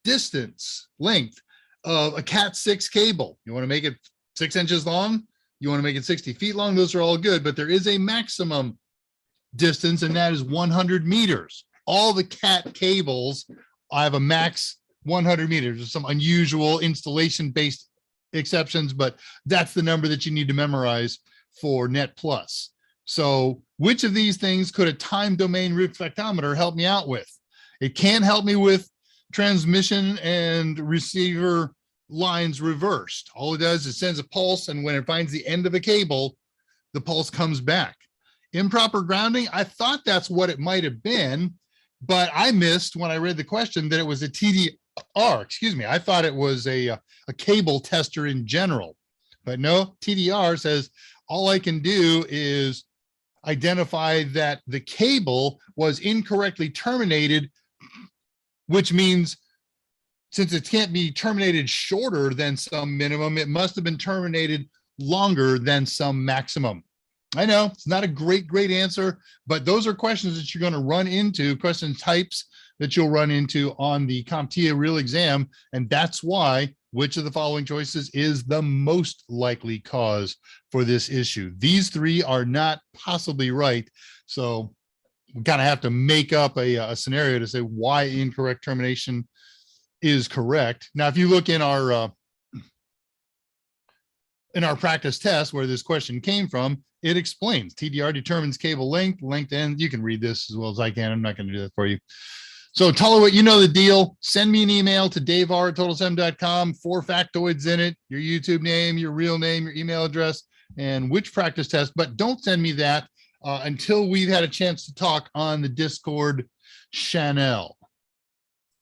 distance length of a Cat6 cable. You want to make it 6 inches long? You want to make it 60 feet long? Those are all good, but there is a maximum distance, and that is 100 meters. All the Cat cables, I have a max 100 meters. There's some unusual installation-based exceptions, but that's the number that you need to memorize for Net Plus. So which of these things could a time domain reflectometer help me out with? It can't help me with transmission and receiver lines reversed. All it does is sends a pulse, and when it finds the end of a cable, the pulse comes back. Improper grounding, I thought that's what it might have been, but I missed when I read the question that it was a TDR. Excuse me. I thought it was a cable tester in general, but no, TDR says all I can do is identify that the cable was incorrectly terminated, which means since it can't be terminated shorter than some minimum, it must have been terminated longer than some maximum. I know it's not a great answer, but those are questions that you're going to run into, question types that you'll run into on the CompTIA real exam. And that's why which of the following choices is the most likely cause for this issue. These three are not possibly right. So we kind of have to make up a scenario to say why incorrect termination is correct. Now, if you look in our practice test where this question came from, it explains TDR determines cable length, end. You can read this as well as I can. I'm not going to do that for you. So Tulawit, you know the deal. Send me an email to daveR@totalsem.com, 4 factoids in it, your YouTube name, your real name, your email address, and which practice test. But don't send me that until we've had a chance to talk on the Discord channel.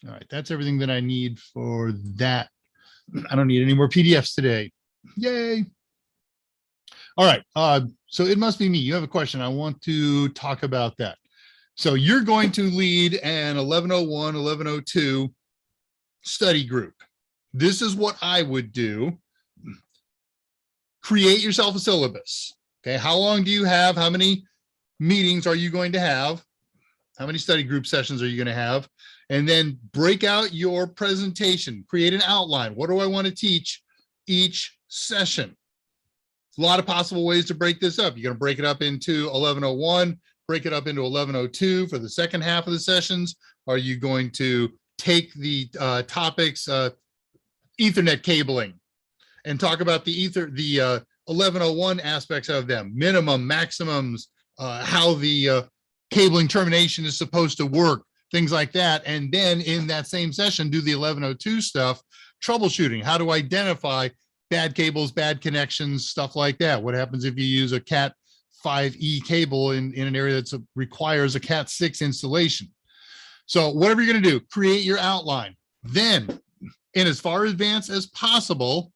All right, that's everything that I need for that. I don't need any more PDFs today. Yay. All right, so it must be me. You have a question. I want to talk about that. So you're going to lead an 1101, 1102 study group. This is what I would do. Create yourself a syllabus. Okay, how long do you have? How many meetings are you going to have? How many study group sessions are you going to have? And then break out your presentation. Create an outline. What do I want to teach each session? A lot of possible ways to break this up. You're going to break it up into 1101, break it up into 1102 for the second half of the sessions. Are you going to take the topics, Ethernet cabling, and talk about the 1101 aspects of them, minimum, maximums, how the cabling termination is supposed to work, things like that. And then in that same session, do the 1102 stuff, troubleshooting, how to identify bad cables, bad connections, stuff like that. What happens if you use a Cat 5E cable in an area that requires a Cat 6 installation? So whatever you're going to do, create your outline. Then, in as far advanced as possible,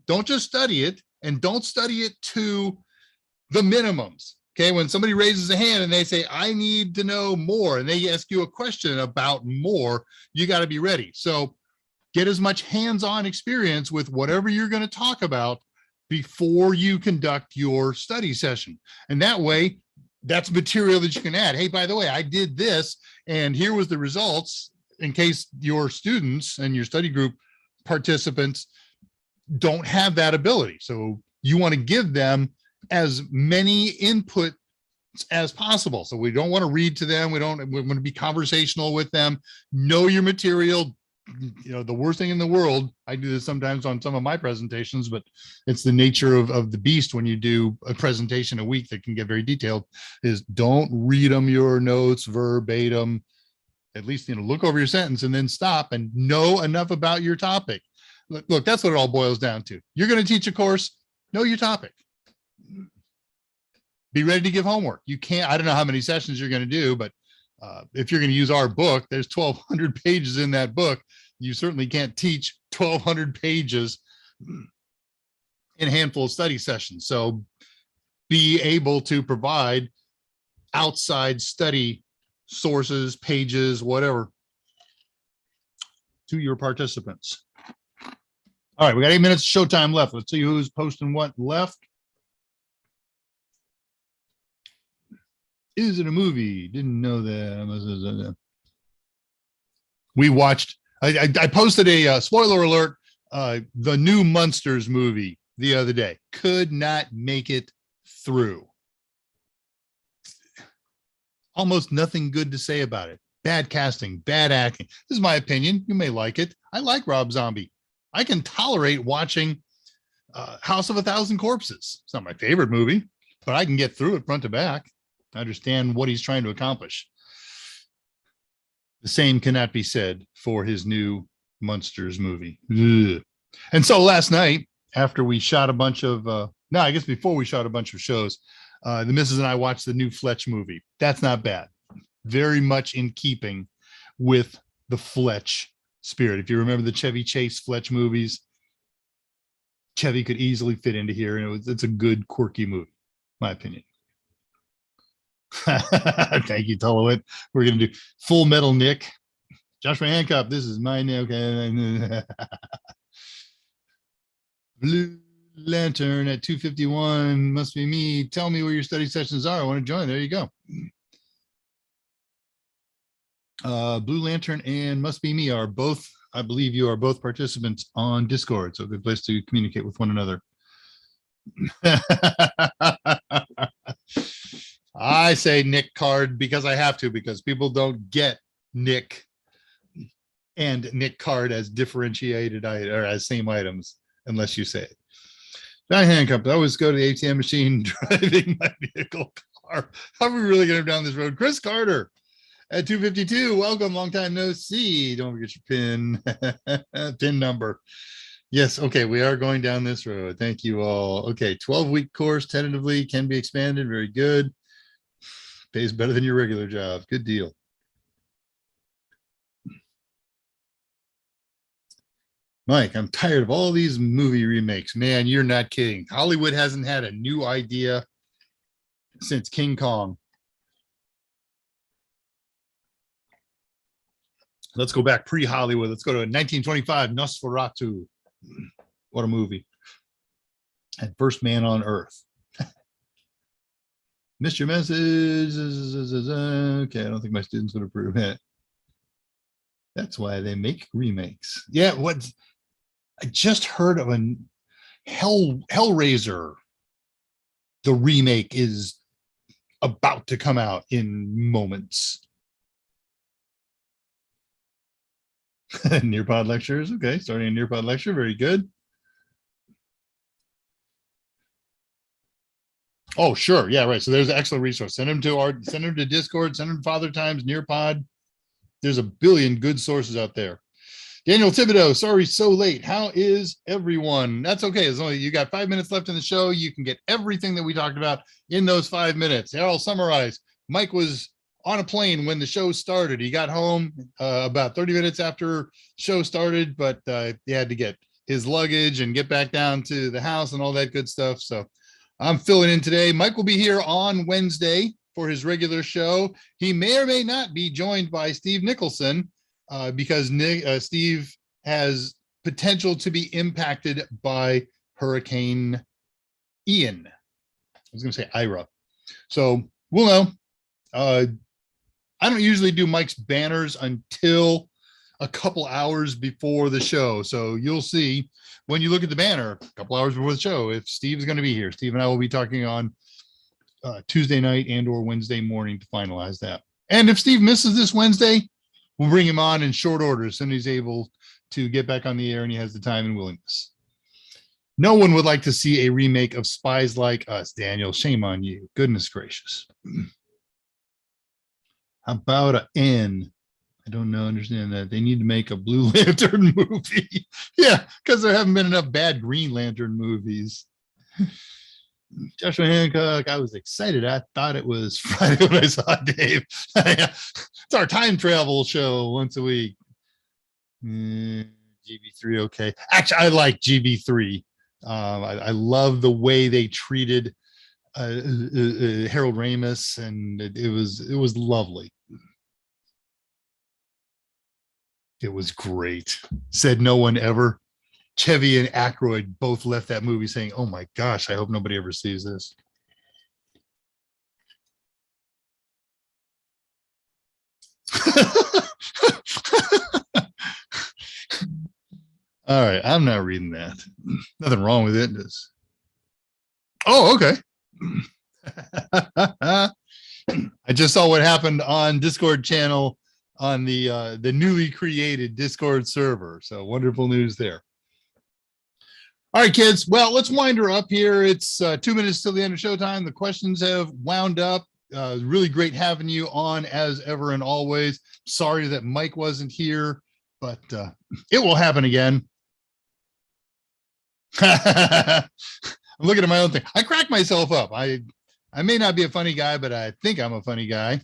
don't just study it, and don't study it to the minimums. Okay, when somebody raises a hand and they say, I need to know more, and they ask you a question about more, you got to be ready. So get as much hands-on experience with whatever you're going to talk about before you conduct your study session. And that way, that's material that you can add. Hey, by the way, I did this, and here was the results, in case your students and your study group participants don't have that ability. So you want to give them as many input as possible. So we don't want to read to them. We want to be conversational with them. Know your material. You know, the worst thing in the world, I do this sometimes on some of my presentations, but it's the nature of the beast when you do a presentation a week that can get very detailed, is don't read them your notes verbatim. At least, look over your sentence and then stop and know enough about your topic. Look, that's what it all boils down to. You're going to teach a course, know your topic. Be ready to give homework. You can't, I don't know how many sessions you're going to do, but if you're going to use our book, there's 1,200 pages in that book. You certainly can't teach 1,200 pages in a handful of study sessions. So be able to provide outside study sources, pages, whatever, to your participants. All right, we got 8 minutes showtime left. Let's see who's posting what left. Is it a movie? Didn't know that. We watched, I posted a spoiler alert, the new Munsters movie the other day. Could not make it through. Almost nothing good to say about it. Bad casting, bad acting. This is my opinion. You may like it. I like Rob Zombie. I can tolerate watching House of a Thousand Corpses. It's not my favorite movie, but I can get through it front to back. I understand what he's trying to accomplish. The same cannot be said for his new Munsters movie. Ugh. And so last night, after we shot a bunch of, no, I guess before we shot a bunch of shows, the missus and I watched the new Fletch movie. That's not bad. Very much in keeping with the Fletch spirit. If you remember the Chevy Chase Fletch movies, Chevy could easily fit into here, and it's a good, quirky movie, my opinion. Thank you, Tulawit. We're going to do Full Metal Nick. Joshua Hancock, this is my name. Okay. Blue Lantern at 251. Must be me. Tell me where your study sessions are. I want to join. There you go. Blue Lantern and Must Be Me are both, I believe you are both participants on Discord. So a good place to communicate with one another. I say Nick Card because I have to, because people don't get Nick and Nick Card as differentiated or as same items unless you say it. John Hancock, I always go to the ATM machine driving my vehicle car. How are we really going down this road? Chris Carter. At 252, welcome, long time no see. Don't forget your pin number. Yes, okay, we are going down this road. Thank you all. Okay, 12-week course, tentatively, can be expanded. Very good. Pays better than your regular job. Good deal. Mike, I'm tired of all these movie remakes. Man, you're not kidding. Hollywood hasn't had a new idea since King Kong. Let's go back pre-Hollywood. Let's go to 1925, Nosferatu. What a movie. And First Man on Earth. Missed your message. Okay, I don't think my students would approve it. That's why they make remakes. Yeah, what I just heard of a Hellraiser. The remake is about to come out in moments. Nearpod lectures. Okay, starting a Nearpod lecture. Very good. Oh, sure. Yeah, right. So there's an excellent resource. Send them to Discord, send them to Father Times, Nearpod. There's a billion good sources out there. Daniel Thibodeau, sorry, so late. How is everyone? That's okay. As long as you got 5 minutes left in the show, you can get everything that we talked about in those 5 minutes. Here, I'll summarize. Mike was on a plane when the show started. He got home about 30 minutes after show started, but he had to get his luggage and get back down to the house and all that good stuff. So I'm filling in today. Mike will be here on Wednesday for his regular show. He may or may not be joined by Steve Nicholson because Steve has potential to be impacted by Hurricane Ian. I was going to say Ira. So we'll know. I don't usually do Mike's banners until a couple hours before the show. So you'll see when you look at the banner a couple hours before the show if Steve's going to be here. Steve and I will be talking on Tuesday night and or Wednesday morning to finalize that. And if Steve misses this Wednesday, we'll bring him on in short order as soon as he's able to get back on the air and he has the time and willingness. No one would like to see a remake of Spies Like Us, Daniel. Shame on you. Goodness gracious. How about an N? I don't know, understand that. They need to make a Blue Lantern movie. Yeah, because there haven't been enough bad Green Lantern movies. Joshua Hancock, I was excited. I thought it was Friday when I saw Dave. It's our time travel show once a week. GB3, okay. Actually, I like GB3. I love the way they treated Harold Ramis, and it was lovely. It was great. Said no one ever. Chevy and Aykroyd both left that movie saying, "Oh my gosh, I hope nobody ever sees this." All right, I'm not reading that. Nothing wrong with it. Oh, okay. I just saw what happened on Discord channel on the newly created Discord server. So wonderful news there. All right, kids. Well, let's wind her up here. It's 2 minutes till the end of showtime. The questions have wound up. Really great having you on as ever and always. Sorry that Mike wasn't here, but it will happen again. I'm looking at my own thing. I crack myself up. I may not be a funny guy, but I think I'm a funny guy.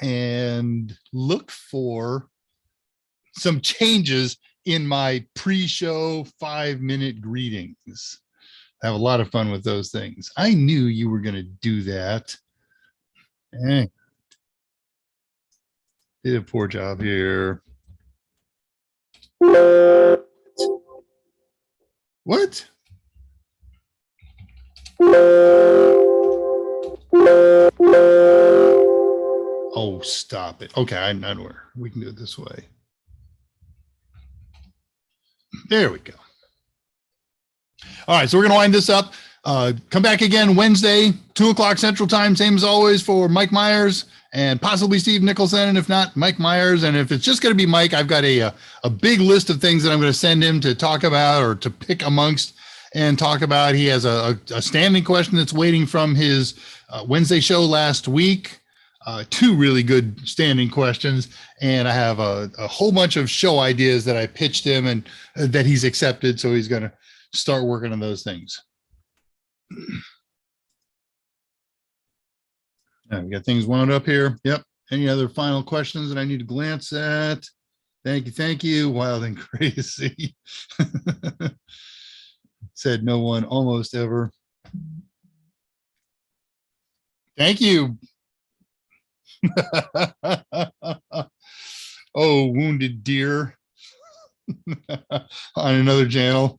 And look for some changes in my pre-show 5-minute greetings. I have a lot of fun with those things. I knew you were going to do that. Did a poor job here. What? Oh, stop it. Okay, I know where. We can do it this way. There we go. All right, so we're going to wind this up. Come back again Wednesday, 2 o'clock Central Time, same as always for Mike Meyers and possibly Steve Nicholson. And if not, Mike Meyers. And if it's just going to be Mike, I've got a big list of things that I'm going to send him to talk about or to pick amongst and talk about. He has a standing question that's waiting from his Wednesday show last week. two really good standing questions, and I have a whole bunch of show ideas that I pitched him and that he's accepted. So he's going to start working on those things. We got things wound up here. Yep. Any other final questions that I need to glance at? Thank you. Thank you. Wild and crazy. Said no one almost ever. Thank you. Oh, wounded deer on another channel.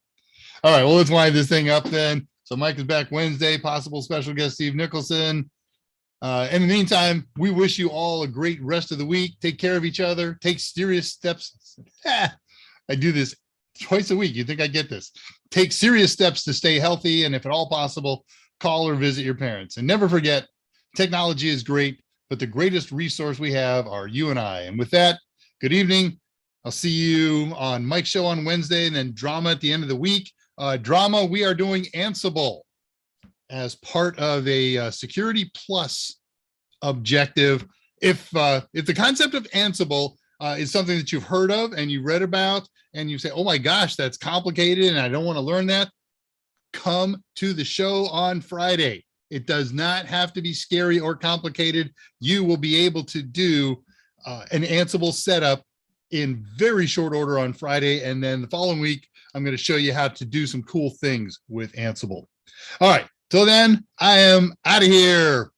All right, well, let's wind this thing up then. So Mike is back Wednesday, possible special guest Steve Nicholson. In the meantime, we wish you all a great rest of the week. Take care of each other. Take serious steps. I do this twice a week. You think I get this? Take serious steps to stay healthy, and if at all possible, call or visit your parents. And never forget, technology is great, but the greatest resource we have are you and I. And with that, good evening. I'll see you on Mike's show on Wednesday, and then drama at the end of the week. Drama, we are doing Ansible as part of a Security Plus objective. If the concept of Ansible is something that you've heard of and you read about, and you say, oh my gosh, that's complicated and I don't want to learn that, come to the show on Friday. It does not have to be scary or complicated. You will be able to do an Ansible setup in very short order on Friday. And then the following week, I'm going to show you how to do some cool things with Ansible. All right. Till then, I am out of here.